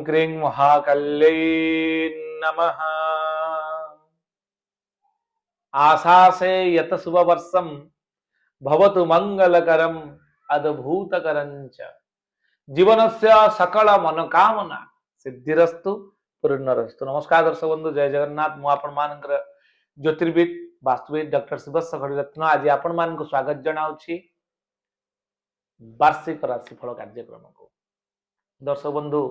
क्रीं महाकल्यै नमः। आशासे यत शुभवर्षं भवतु मंगलकरम् अद्भुतकरं च जीवनस्य सकल मनोकामना सिद्धिरस्तु पूर्णरस्तु। नमस्कार दर्शक बंधु, जय जगन्नाथ। मु आपण मानकर ज्योतिर्विद वास्तुविद डॉक्टर शिवस्ස घड़ीरत्न आज आपण मान स्वागत जनाऊँगी वार्षिक राशिफल कार्यक्रम को। दर्शक बंधु,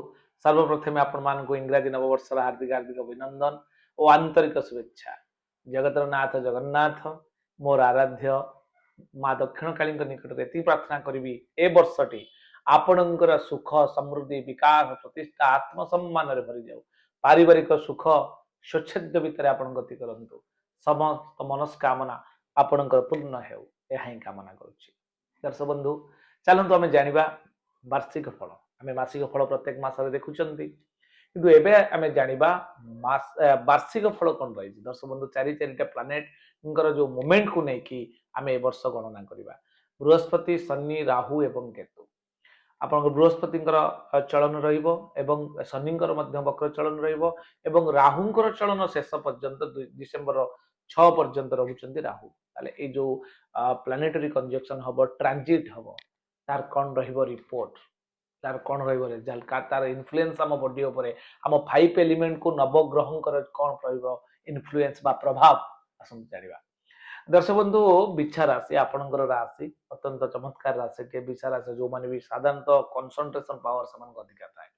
सर्वप्रथमे आपण मान इंग्राजी नववर्ष हार्दिक हार्दिक अभिनंदन और आंतरिक शुभेच्छा। जगतर नाथ जगन्नाथ मोर आराध्य माँ दक्षिण काली निकट में प्रार्थना करी ए वर्षटी आपणकर सुख समृद्धि विकास प्रतिष्ठा आत्मसम्मान भरी जाऊ। पारिवारिक सुख स्वच्छेद भितर आप गति करूँ। समस्त मनस्कामना आपणकर पूर्ण हो यह कामना करुच्ची। दर्शक बंधु, चलतु आम जाना वार्षिक फल। आम मासिक फल प्रत्येक मासरे देखुंत किंतु एबे आम जानिबा वार्षिक फल कौन रही। दर्शक बंधु, चारि चारिटा प्लानेट जो मोमेंट को लेकिन आम ए वर्ष गणना करवा। बृहस्पति, शनि, राहु एवं केतु। आपन बृहस्पति चलन रही शनि वक्र चलन रही राहुंकर चलन शेष पर्यंत डिसेम्बर 6 पर्यंत रहउचंती राहु। ताले ए जो प्लानेटरी कंजक्शन हबो, ट्रांजिट हबो, तार कौन रहिबो रिपोर्ट, तार कौन रहिबो रिजल्ट, का तार इन्फ्लुएंस आम बॉडी उपरे, आम 5 एलिमेंट को नवग्रहंकर कौन रहिबो इन्फ्लुएंस बा प्रभाव आसम जानिबा। दर्शक बंधु, बिछा राशि आपणकर राशि अत्यंत चमत्कार राशि टे। बिछा राशि जो माने भी साधारणतः कंसंट्रेशन पावर समान अधिका थाए।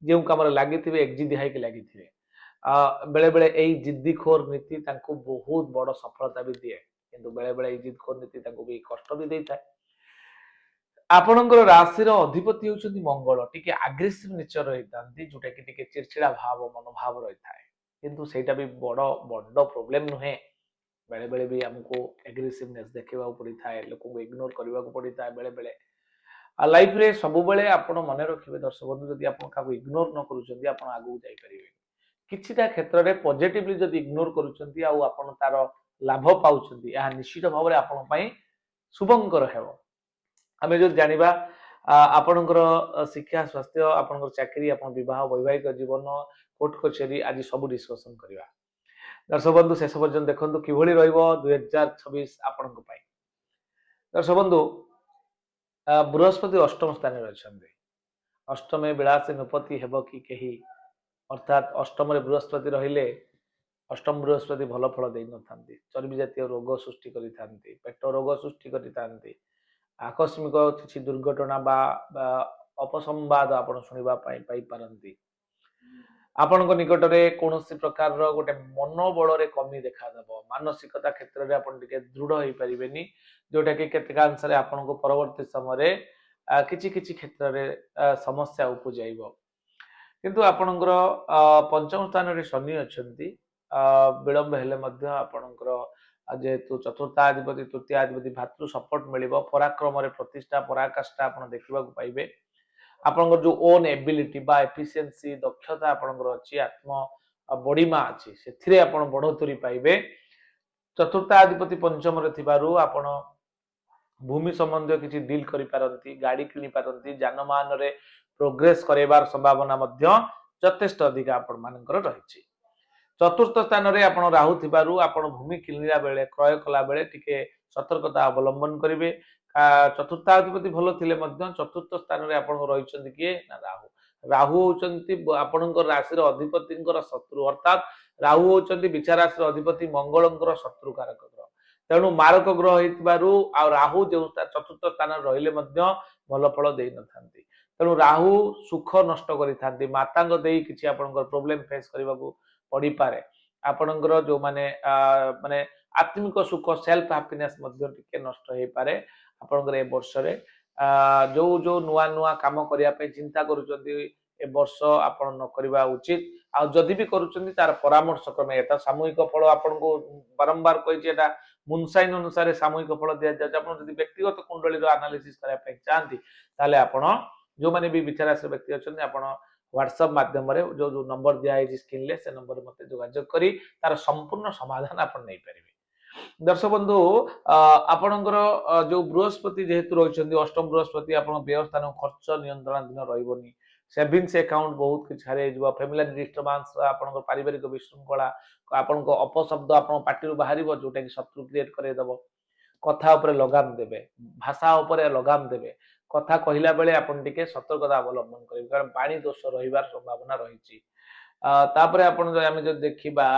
जो कम लगी एकजिदी हाई लगी बेले बेले यही जिद्दीखोर नीति बहुत बड़ सफलता भी दिए, किंतु बेले बेले जिद्दीखोर नीति भी कष्ट भी दे था। आपणकर राशि अधिपति होउछन्ती मंगल। टिके एग्रेसिव नेचर रही जोटा कि टिके चिड़चिड़ा भाव मनोभाव रही था, किंतु सेटा भी बड़ बड़ प्रॉब्लम नुहे। बेले बेले भी हमको एग्रेसिवनेस देखा पड़ी था, लोक को इग्नोर करने को पड़ी था। बेले बेले लाइफ रे सब बेले आपण मन रखिए दर्शक बंधु, जदि आप इग्नोर न करूछन्ती आपण आगु जाई परिबे। किछिटा क्षेत्र रे पॉजिटिवली जदि इग्नोर करूछन्ती आ आपण तार लाभ पाउछन्ती, या निश्चित भाव में आपण पई शुभंकर हेबो। आमे जो जानिबा आपणकर शिक्षा, स्वास्थ्य, आपणकर चाकरी, आपण विवाह, वैवाहिक जीवन, कोर्ट कचेरी आज सब डिस्कशन करबा। दर्शक बंधु, शेष पर्यंत देखो किभली रहिबो 2026 आपण को पाई। दर्शक बंधु, बृहस्पति अष्टम स्थान में अच्छे। अष्टमे विलासी नृपति हेब कि कही, अर्थात अष्टम बृहस्पति रहिले अष्टम बृहस्पति भल फल दे न थांती। चर्बी जातीय रोग सृष्टि करि थांती, पेट रोग सृष्टि करि थांती, आकस्मिक किसी दुर्घटना बा अपसंवाद आपण सुनिबा पाई पारंती। आपण निकट में कौन प्रकार गोटे मनोबल रे कमी देखा देव। मानसिकता क्षेत्र में आपण टिके दृढ़ हो पारे, जोटा कि केतकांश आपण को परवर्ती समय किछि किछि क्षेत्र में समस्या उपजाइब। किंतु आपणकर पंचम स्थान रे शनि अछंती। विलंब हेले मध्य आपणकर जेहेतु चतुर्थाधिपति तृतीयाधिपति भातृ सपोर्ट मिलिबो। पराक्रम रे प्रतिष्ठा पराकाष्ठा आपण देखिबा को पाइबे। आपनकर जो ओन एबिलिटी बा एफिशिएंसी दक्षता आपनकर अछि, आत्म बॉडीमा अछि, सेथिरे आपण बढ़ोतरी पाइबे। चतुर्थाधिपति पंचम रे थिबारु आपण भूमि संबंधी किछि डील करि पारंती, गाड़ी किनि पारंती, जानमान रे प्रोग्रेस करेबार संभावना मध्य यथेष्ट अधिक आपण मानकर रहिछि। चतुर्थ स्थान रे आपण राहु थिबारु आपण भूमि किनिला बेले, क्रय कला बेले टिके सतर्कता अवलंबन करिवे। चतुर्थाधिपति भल थिले मध्य चतुर्थ स्थान रे आपण रहिचंती किए ना राहु। राहु होचंती आपणकर राशि अधिपति शत्रु, अर्थात राहु होचंती बिछा राशि अधिपति मंगलंकर शत्रु कारक ग्रह। तेणु मारक ग्रह होइतिबारु आ राहु जो चतुर्थ स्थान रहिले मध्य भल फल देई न थांती। तेणु राहु सुख नष्ट करि थांती। मातांग देई किछि आपणकर प्रॉब्लम फेस करबा को पड़ी पारे। आपणकर जो माने माने आत्मिक सुख सेल्फ हैप्पीनेस मध्य टिके नष्ट हे पारे। आपणकर ए वर्ष रे जो जो नुआ नुआ काम करिया पे चिंता करूचंती ए वर्ष आपण न करबा उचित। आ जदि भी करूचंती तार परामर्श क्रमे एता सामूहिक फल आपण को बारंबार कहिछि, एटा मुनसाइन अनुसार सामूहिक फल दिया जाय। आपण जदि व्यक्तिगत कुंडली रो एनालिसिस करिया पे चाहंती ताले आपण जो माने भी विचार से व्यक्ति अछन आपण व्हाट्सएप माध्यम रे जो जो नंबर दिया है स्क्रीन ले से नंबर मते जोगाजोग करी तार संपूर्ण समाधान आपण नै परिबे। दर्शक बंधु, आपणकर जो बृहस्पति जेहेतु रही अष्टम बृहस्पति आप व्यय स्थान खर्च नियंत्रण दिन रही सेविंग्स अकाउंट बहुत किसी हर फैमिली डिस्टर्बांस आपन पारिवारिक विशृंखला आपन अपशब्द आपन पार्टी बाहर जोटा कि शत्रु क्रिएट करदेव कथा उपरे लगाम देवे भाषा उपरे लगाम देवे कथा कहला बेले आपन टिके सतर्कता अवलंबन करेंगे कारण पानी दोष रहिबार संभावना रही तापरे आपन जो आमे जो देखिबा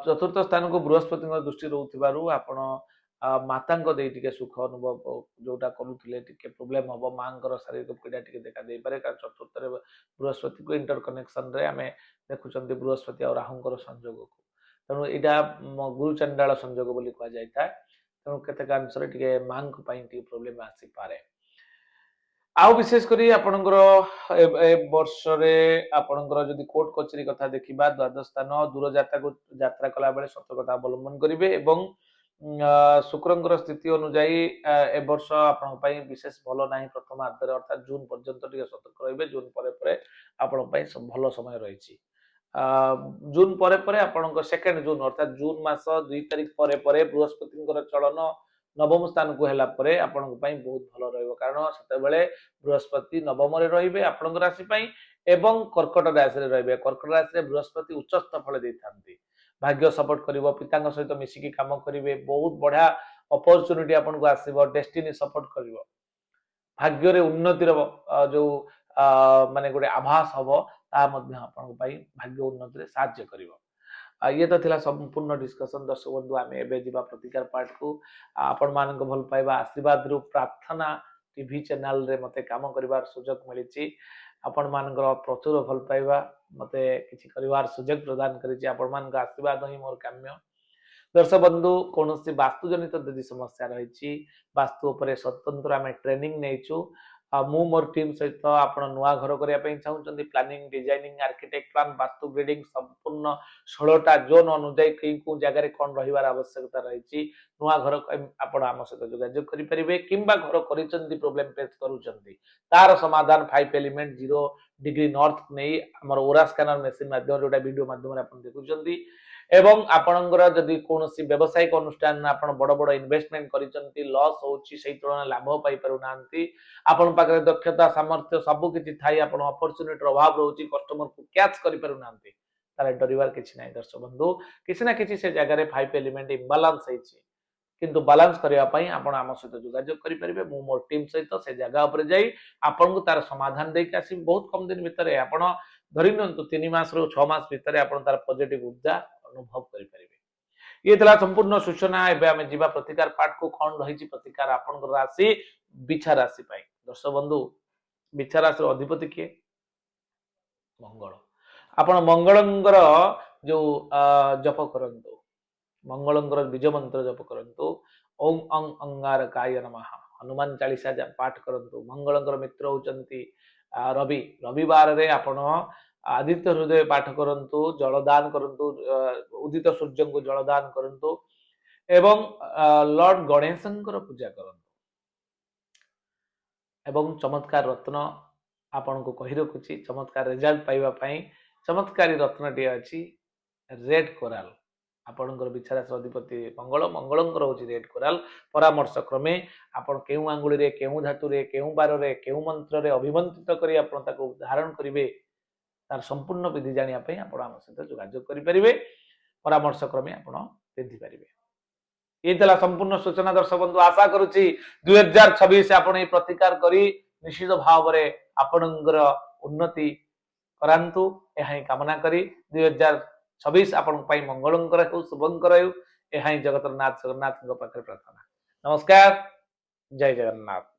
चतुर्थ स्थान को बृहस्पति दृष्टि रोथिबारु आपण मातांको देई टिके सुख अनुभव जोटा करूथिले टिके प्रॉब्लम हबो मांकर शारीरिक पीड़ा टिके देखा देई पारे कारण चतुर्थ रे बृहस्पति को इंटर कनेक्शन रे आमे देखुचंती बृहस्पति और राहुंकर संयोग को तेणु एटा गुरु चंडाल संयोग बोली कहा जायता तेणु केतेक अंशरे टिके मांक पई टिके प्रॉब्लम आसी पारे आउ विशेष करी आपणकर ए वर्ष रे आपणकर जदि कोर्ट कचेरी कथा देखिबा द्वादश स्थान दूर यात्रा कला बेले सतर्कता अवलंबन करिवे एवं शुक्रंकर स्थिति अनुଯାयी ए वर्ष आपन पई विशेष भलो नाही प्रथम आर्धर अर्थात जून पर्यंत टिके सतर्क रहिबे जून परे परे आपन पई सब भलो समय रहिछि जून परे परे आपन सेकेंड जून अर्थात जून मास 2 तारिख परे परे बृहस्पतिंकर चलन नवम स्थान को हेला परे आपन पई बहुत भलो रहइबो कारण सेते बेले बृहस्पति नवम रे रहिबे आपन राशि पई एवं कर्कट राशि रे रहिबे कर्कट राशि रे बृहस्पति उच्चस्थ फल देथांती भाग्य सपोर्ट करिवो पितांग सहित मिसिकी काम करिवे बहुत बढ़िया अपॉर्चुनिटी आपन को आसीबो डेस्टिनी सपोर्ट करिवो भाग्य रे उन्नति रो जो माने गोटे आभास हबो ता मध्ये आपन पई भाग्य उन्नति रे सहाय्य करिवो ये तो थिला संपूर्ण डिस्कशन दर्शक बंधु आमे एबे जिबा प्रतिकार पार्ट को आपण मान को भल पाइबा आशीर्वाद रु प्रार्थना टीवी चैनल रे मते काम करिवार सुजोग मिलिछि आपण मान प्रचुर भल पाइबा मते किछि करिवार सुजोग प्रदान करिछि आपण मान आशीर्वाद ही मोर काम्य दर्शक बंधु कौन वास्तु जनित यदि समस्या रही वास्तु उपरे स्वतंत्र आम ट्रेनिंग नहींचु मु मोर टीम सहित आप नुआ घर करने चाहते planning designing architect plan vastu grading संपूर्ण 16टा जोन अनुଯାयी कौ जगह कौन रही आवश्यकता रही नुआ घर आपण आम सहित जोगाजोग करेंगे किंबा घर प्रोब्लेम फेस करुँच तार समाधान 5 एलिमेंट 0 डिग्री नॉर्थ नहीं आम ओरा स्कैनर मेसीन माध्यम जोटा वीडियो माध्यम देखुं एवं आपणकर जदि कौन व्यवसायिक अनुष्ठान आपण बड़ बड़ इन्वेस्टमेंट करिसंती लॉस होची सही तुलना लाभ पाई पारु नांती आपण पाखरे दक्षता सामर्थ्य सब किछि थाई आपण अपॉर्चुनिटी अभाव रहउची कस्टमर को कैच करि पारु नांती तारे डरिवार किछि नै दर्शक बंधु किछि ना किछि से जगह रे 5 एलिमेंट इम्बैलेंस होईची किंतु बैलेंस करिया पई आपण आम सहित जोगाजोग करि परिबे मु मोर टीम सहित से जगह ऊपर जाई आपण को तार समाधान देके आसी बहुत कम दिन भीतर आपण धरि नंतु 3 मास रो 6 मास भीतर आपण तार पॉजिटिव ऊर्जा अनुभव करि परिबे ये तला संपूर्ण सूचना एबे आमे जीवा प्रतिकार पाठ को कोन रहिछि प्रतिकार आपण राशि बिछा राशि पई दर्शक बंधु बिछा राशि अधिपति के मंगल आपण मंगलंगर जो जप करंतु मंगलंगर बीज मंत्र जप करंतु ओम अंग अंगारकाय नमः हनुमान चालीसा पाठ करंतु मंगलंगर मित्र होचंती रवि रविवार रे आपण आदित्य हृदय पाठ करंतु जलदान करंतु उदित सूर्य को जलदान करंतु एवं लॉर्ड गणेशंकर पूजा करंतु एवं चमत्कार रत्न आपण को कहि रखुची चमत्कार रिजल्ट पाइबा पई चमत्कारी रत्न टी अछि रेड कोराल आपणकर बिछाराश अधिपति मंगल मंगलंकर होची रेड कोराल परामर्श क्रमे आपण केउ आंगुली रे केउ धातु रे केउ बार रे केउ मंत्र रे अभिमंत्रित करी आपण ताको धारण करिवे तार संपूर्ण विधि जानिया पई आपण आम सहित जोगाजोग करि परिबे परामर्श क्रमे आपण पेधि परिबे ये तला संपूर्ण सूचना दर्शक बंधु आशा करूची 2026 आपण ए प्रतिकार करी निश्चित भाव रे आपणकर उन्नति करांतु एहा ही कामना करी 2026 आपण पई मंगलंकर हो शुभंकर हो एहा ही जगतनाथ जगन्नाथ पाखरे प्रार्थना नमस्कार जय जगन्नाथ।